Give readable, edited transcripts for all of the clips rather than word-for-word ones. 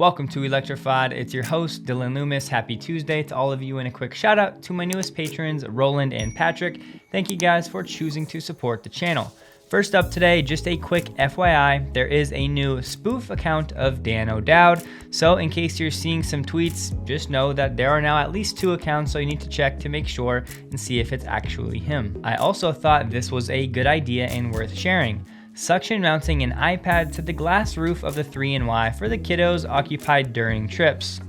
Welcome to Electrified. It's your host, Dylan Loomis. Happy Tuesday to all of you, and a quick shout out to my newest patrons, Roland and Patrick. Thank you guys for choosing to support the channel. First up today, just a quick FYI, there is a new spoof account of dyno. So in case you're seeing some tweets, just know that there are now at least 2 accounts, so you need to check to make sure and see if it's actually him. I also thought this was a good idea and worth sharing. Suction mounting an iPad to the glass roof of the 3NY for the kiddos occupied during trips.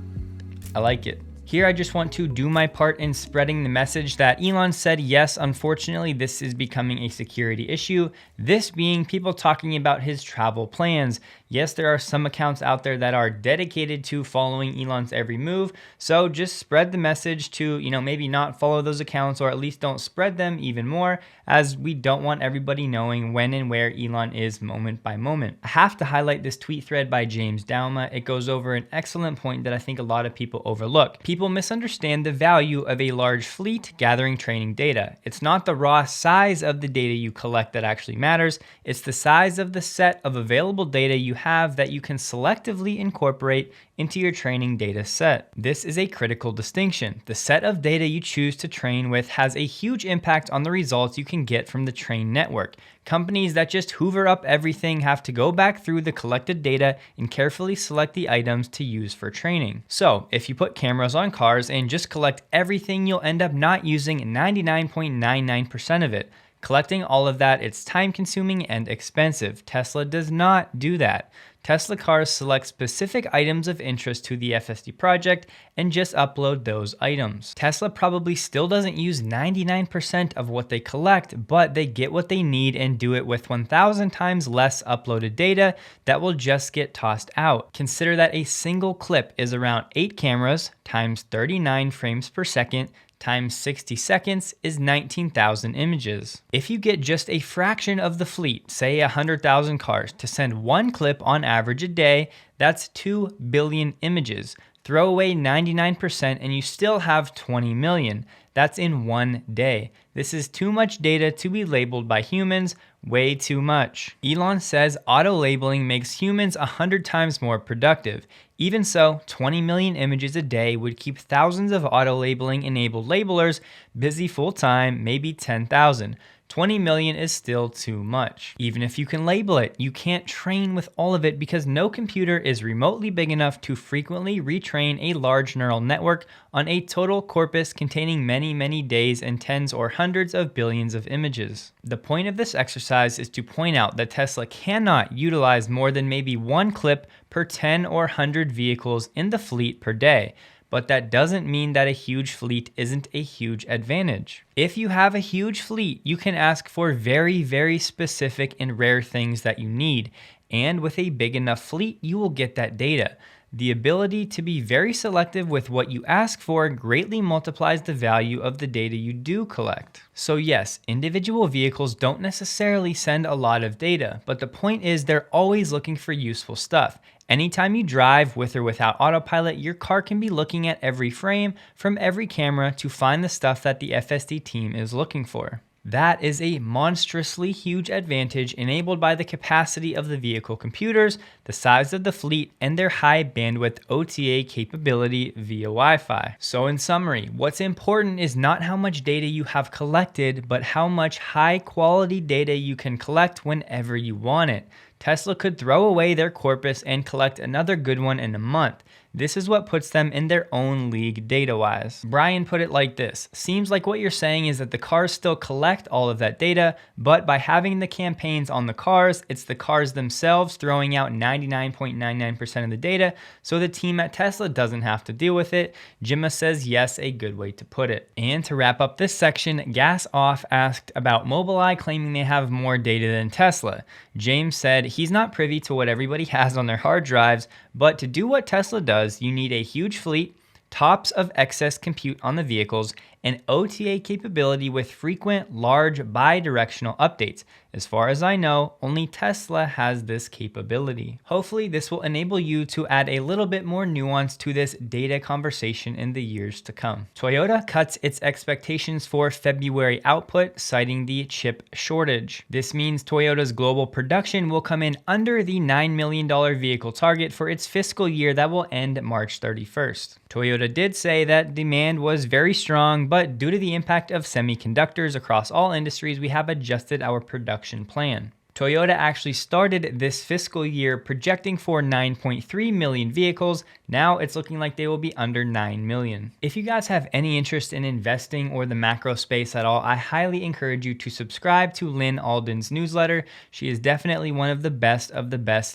I like it. Here I just want to do my part in spreading the message that Elon said, yes, unfortunately this is becoming a security issue. This being people talking about his travel plans. Yes, there are some accounts out there that are dedicated to following Elon's every move. So just spread the message to, maybe not follow those accounts, or at least don't spread them even more, as we don't want everybody knowing when and where Elon is moment by moment. I have to highlight this tweet thread by James Douma. It goes over an excellent point that I think a lot of people overlook. People misunderstand the value of a large fleet gathering training data. It's not the raw size of the data you collect that actually matters. It's the size of the set of available data you have that you can selectively incorporate into your training data set. This is a critical distinction. The set of data you choose to train with has a huge impact on the results you can get from the train network. Companies that just hoover up everything have to go back through the collected data and carefully select the items to use for training. So if you put cameras on cars and just collect everything, you'll end up not using 99.99% of it. Collecting all of that, it's time consuming and expensive. Tesla does not do that. Tesla cars select specific items of interest to the FSD project and just upload those items. Tesla probably still doesn't use 99% of what they collect, but they get what they need and do it with 1,000 times less uploaded data that will just get tossed out. Consider that a single clip is around 8 cameras times 39 frames per second times 60 seconds is 19,000 images. If you get just a fraction of the fleet, say 100,000 cars, to send one clip on average a day, that's 2 billion images. Throw away 99% and you still have 20 million. That's in one day. This is too much data to be labeled by humans, way too much. Elon says auto labeling makes humans 100 times more productive. Even so, 20 million images a day would keep thousands of auto labeling enabled labelers busy full time, maybe 10,000. 20 million is still too much. Even if you can label it, you can't train with all of it because no computer is remotely big enough to frequently retrain a large neural network on a total corpus containing many, many days and tens or hundreds of billions of images. The point of this exercise is to point out that Tesla cannot utilize more than maybe one clip per 10 or 100 vehicles in the fleet per day. But that doesn't mean that a huge fleet isn't a huge advantage. If you have a huge fleet, you can ask for very, very specific and rare things that you need. And with a big enough fleet, you will get that data. The ability to be very selective with what you ask for greatly multiplies the value of the data you do collect. So yes, individual vehicles don't necessarily send a lot of data, but the point is they're always looking for useful stuff. Anytime you drive with or without autopilot, your car can be looking at every frame from every camera to find the stuff that the FSD team is looking for. That is a monstrously huge advantage enabled by the capacity of the vehicle computers, the size of the fleet, and their high bandwidth OTA capability via Wi-Fi. So in summary, what's important is not how much data you have collected, but how much high quality data you can collect whenever you want it. Tesla could throw away their corpus and collect another good one in a month. This is what puts them in their own league data-wise. Brian put it like this: seems like what you're saying is that the cars still collect all of that data, but by having the campaigns on the cars, it's the cars themselves throwing out 99.99% of the data, so the team at Tesla doesn't have to deal with it. Jimma says yes, a good way to put it. And to wrap up this section, Gas Off asked about Mobileye claiming they have more data than Tesla. James said he's not privy to what everybody has on their hard drives, but to do what Tesla does, you need a huge fleet, tops of excess compute on the vehicles, and OTA capability with frequent, large, bi-directional updates. As far as I know, only Tesla has this capability. Hopefully, this will enable you to add a little bit more nuance to this data conversation in the years to come. Toyota cuts its expectations for February output, citing the chip shortage. This means Toyota's global production will come in under the $9 million vehicle target for its fiscal year that will end March 31st. Toyota did say that demand was very strong, but due to the impact of semiconductors across all industries, we have adjusted our production plan. Toyota actually started this fiscal year projecting for 9.3 million vehicles. Now it's looking like they will be under 9 million. If you guys have any interest in investing or the macro space at all, I highly encourage you to subscribe to Lyn Alden's newsletter. She is definitely one of the best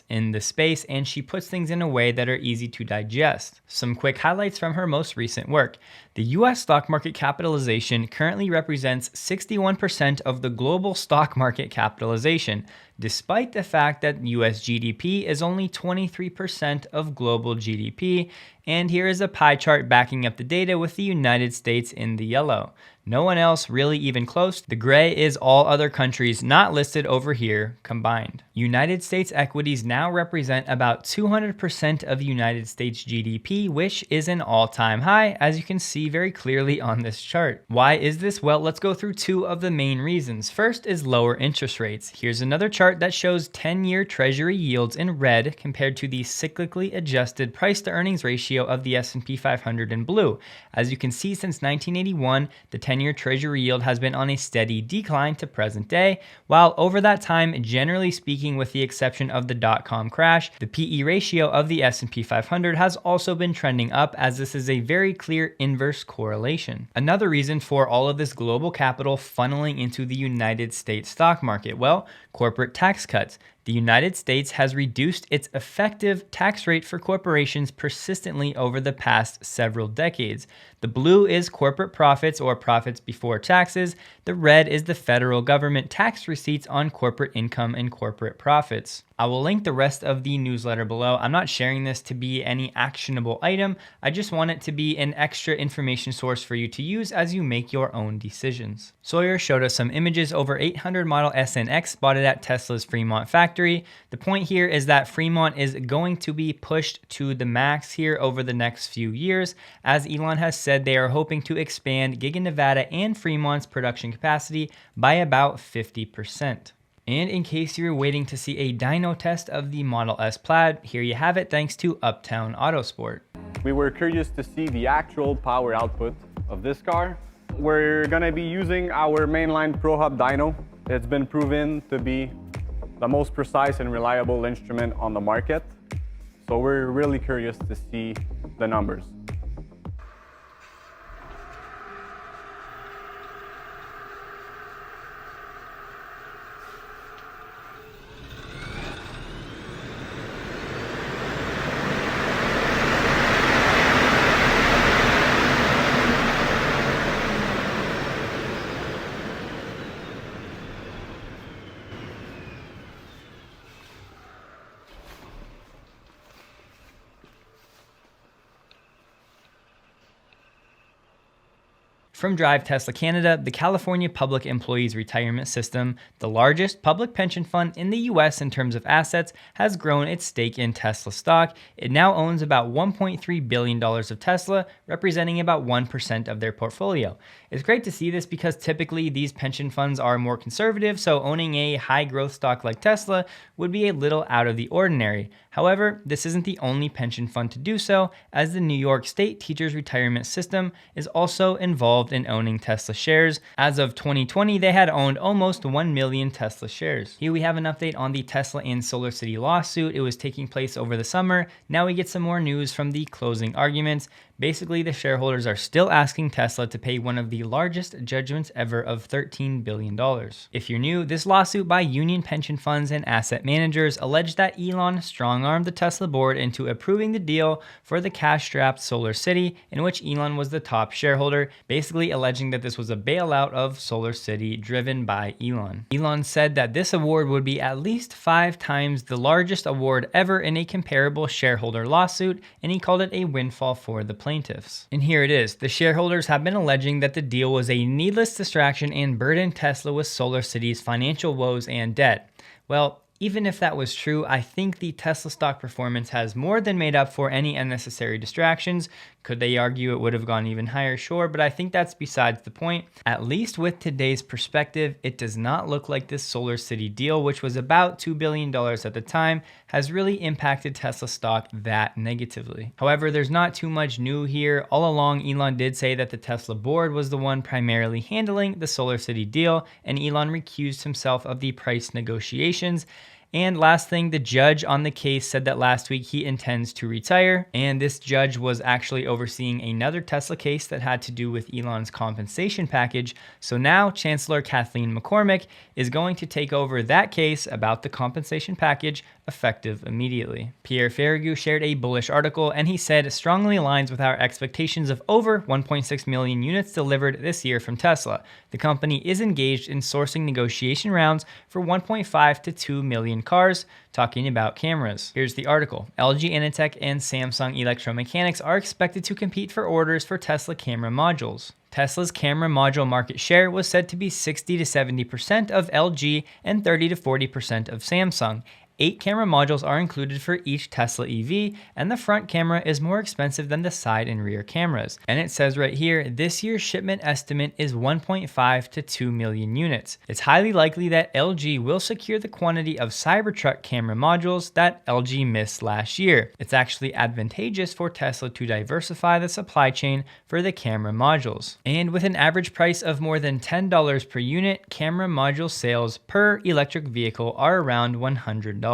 in the space, and she puts things in a way that are easy to digest. Some quick highlights from her most recent work. The US stock market capitalization currently represents 61% of the global stock market capitalization, despite the fact that US GDP is only 23% of global GDP. And here is a pie chart backing up the data with the United States in the yellow. No one else really even close. The gray is all other countries not listed over here combined. United States equities now represent about 200% of United States GDP, which is an all-time high, as you can see very clearly on this chart. Why is this? Well, let's go through two of the main reasons. First is lower interest rates. Here's another chart that shows 10-year treasury yields in red compared to the cyclically adjusted price to earnings ratio of the S&P 500 in blue. As you can see, since 1981, the 10-year treasury yield has been on a steady decline to present day, while over that time, generally speaking, with the exception of the dot-com crash, the PE ratio of the S&P 500 has also been trending up, as this is a very clear inverse correlation. Another reason for all of this global capital funneling into the United States stock market, well, corporate tax cuts. The United States has reduced its effective tax rate for corporations persistently over the past several decades. The blue is corporate profits or profits before taxes. The red is the federal government tax receipts on corporate income and corporate profits. I will link the rest of the newsletter below. I'm not sharing this to be any actionable item. I just want it to be an extra information source for you to use as you make your own decisions. Sawyer showed us some images over 800 model SNX spotted at Tesla's Fremont factory. The point here is that Fremont is going to be pushed to the max here over the next few years, as Elon has said they are hoping to expand Giga Nevada and Fremont's production capacity by about 50%. And in case you're waiting to see a dyno test of the Model S Plaid, here you have it thanks to Uptown Autosport. We were curious to see the actual power output of this car. We're gonna be using our mainline Pro Hub dyno. It's been proven to be the most precise and reliable instrument on the market. So we're really curious to see the numbers. From Drive Tesla Canada, the California Public Employees Retirement System, the largest public pension fund in the US in terms of assets, has grown its stake in Tesla stock. It now owns about $1.3 billion of Tesla, representing about 1% of their portfolio. It's great to see this because typically these pension funds are more conservative, so owning a high growth stock like Tesla would be a little out of the ordinary. However, this isn't the only pension fund to do so, as the New York State Teachers Retirement System is also involved in owning Tesla shares. As of 2020, they had owned almost 1 million Tesla shares. Here we have an update on the Tesla and Solar City lawsuit. It was taking place over the summer. Now we get some more news from the closing arguments. Basically, the shareholders are still asking Tesla to pay one of the largest judgments ever of $13 billion. If you're new, this lawsuit by union pension funds and asset managers alleged that Elon strong-armed the Tesla board into approving the deal for the cash-strapped Solar City, in which Elon was the top shareholder, basically alleging that this was a bailout of Solar City driven by Elon. Elon said that this award would be at least 5 times the largest award ever in a comparable shareholder lawsuit, and he called it a windfall for the plaintiffs. And here it is. The shareholders have been alleging that the deal was a needless distraction and burdened Tesla with SolarCity's financial woes and debt. Well, even if that was true, I think the Tesla stock performance has more than made up for any unnecessary distractions. Could they argue it would have gone even higher? Sure, but I think that's besides the point. At least with today's perspective, it does not look like this SolarCity deal, which was about $2 billion at the time, has really impacted Tesla stock that negatively. However, there's not too much new here. All along, Elon did say that the Tesla board was the one primarily handling the SolarCity deal, and Elon recused himself of the price negotiations. And last thing, the judge on the case said that last week he intends to retire, and this judge was actually overseeing another Tesla case that had to do with Elon's compensation package. So now Chancellor Kathleen McCormick is going to take over that case about the compensation package effective immediately. Pierre Ferragu shared a bullish article, and he said strongly aligns with our expectations of over 1.6 million units delivered this year from Tesla. The company is engaged in sourcing negotiation rounds for 1.5 to 2 million cars, talking about cameras. Here's the article. LG Innotek and Samsung Electromechanics are expected to compete for orders for Tesla camera modules. Tesla's camera module market share was said to be 60 to 70% of LG and 30 to 40% of Samsung. 8 camera modules are included for each Tesla EV, and the front camera is more expensive than the side and rear cameras. And it says right here, this year's shipment estimate is 1.5 to 2 million units. It's highly likely that LG will secure the quantity of Cybertruck camera modules that LG missed last year. It's actually advantageous for Tesla to diversify the supply chain for the camera modules. And with an average price of more than $10 per unit, camera module sales per electric vehicle are around $100.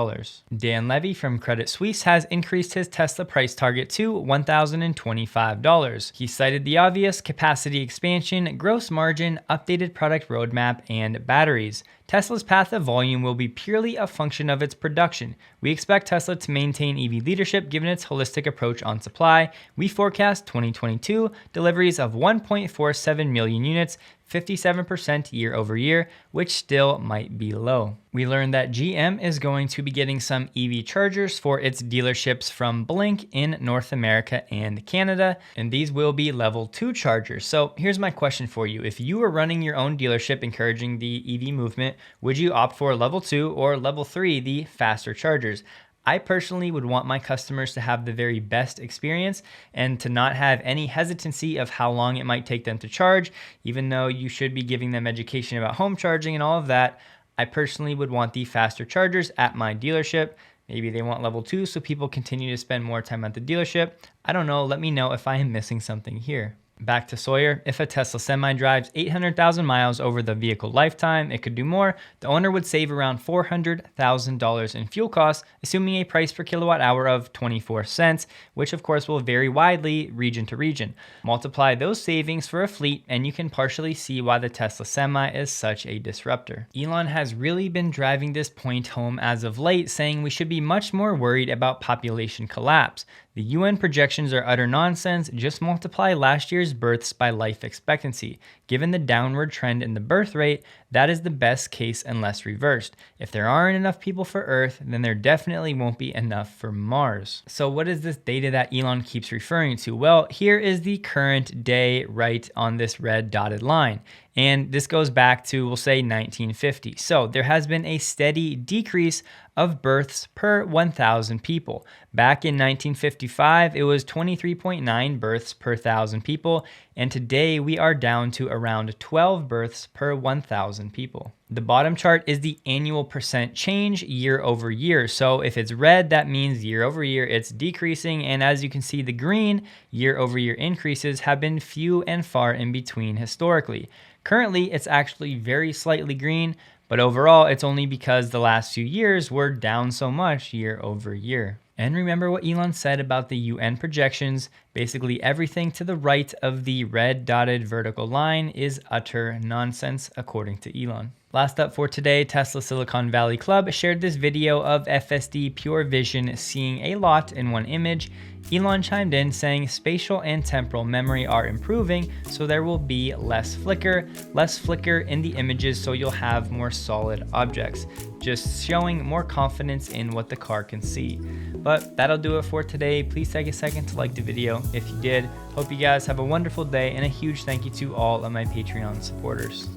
Dan Levy from Credit Suisse has increased his Tesla price target to $1,025. He cited the obvious: capacity expansion, gross margin, updated product roadmap, and batteries. Tesla's path of volume will be purely a function of its production. We expect Tesla to maintain EV leadership given its holistic approach on supply. We forecast 2022 deliveries of 1.47 million units, 57% year over year, which still might be low. We learned that GM is going to be getting some EV chargers for its dealerships from Blink in North America and Canada, and these will be level 2 chargers. So here's my question for you. If you were running your own dealership encouraging the EV movement, would you opt for level 2 or level 3, the faster chargers? I personally would want my customers to have the very best experience and to not have any hesitancy of how long it might take them to charge. Even though you should be giving them education about home charging and all of that, I personally would want the faster chargers at my dealership. Maybe they want level 2 so people continue to spend more time at the dealership. I don't know, let me know if I am missing something here. Back to Sawyer, if a Tesla Semi drives 800,000 miles over the vehicle lifetime, it could do more. The owner would save around $400,000 in fuel costs, assuming a price per kilowatt hour of 24 cents, which of course will vary widely region to region. Multiply those savings for a fleet and you can partially see why the Tesla Semi is such a disruptor. Elon has really been driving this point home as of late, saying we should be much more worried about population collapse. The UN projections are utter nonsense. Just multiply last year's births by life expectancy. Given the downward trend in the birth rate, that is the best case unless reversed. If there aren't enough people for Earth, then there definitely won't be enough for Mars. So what is this data that Elon keeps referring to? Well, here is the current day right on this red dotted line. And this goes back to, we'll say, 1950. So there has been a steady decrease of births per 1,000 people. Back in 1955, it was 23.9 births per 1,000 people, and today we are down to around 12 births per 1,000 people. The bottom chart is the annual percent change year over year. So if it's red, that means year over year it's decreasing, and as you can see, the green year over year increases have been few and far in between historically. Currently, it's actually very slightly green, but overall, it's only because the last few years were down so much year over year. And remember what Elon said about the UN projections. Basically, everything to the right of the red dotted vertical line is utter nonsense, according to Elon. Last up for today, Tesla Silicon Valley Club shared this video of FSD Pure Vision seeing a lot in one image. Elon chimed in saying spatial and temporal memory are improving, so there will be less flicker in the images, so you'll have more solid objects, just showing more confidence in what the car can see. But that'll do it for today. Please take a second to like the video if you did. Hope you guys have a wonderful day, and a huge thank you to all of my Patreon supporters.